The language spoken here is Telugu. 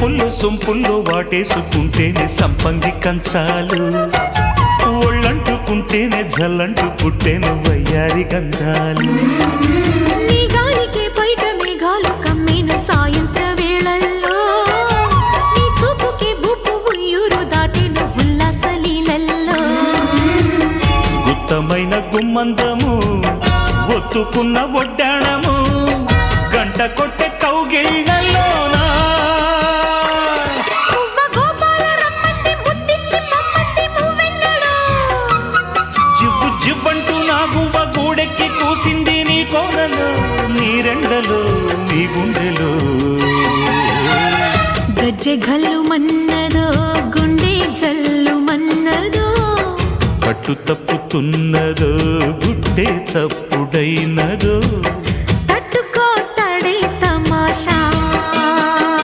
వంపుల్లో సొంపుల్లో వాటేసుకుంటేనే సంపంగి కంచాలు, ఒళ్ళంటుకుంటేనే జల్లంటు పుట్టేను వయ్యారి గంధాలు. నీ గాలికే బయట మేఘాలు కమ్మేను సాయంత్ర వేళల్లో, నీ చూపుకే బూపు ఉయ్యూరు దాటేను ఉల్లాస లీలల్లో. గుత్తమైన గుమ్మందము ఒత్తుకున్న ఒడ్డాణము గంట కొట్టే కౌగిళ్ళలోనా జివ్వు జివ్వంటూ నా గువ్వ గూడెక్కి కూసింది నీ కోనలో, నీ రెండలో నీ గుండెలో. గజ్జె గల్లు మన్నదో గుండె జల్లు మన్నదో, పట్టు తప్పుతున్నదో గుడ్డే చప్పుడైనదో.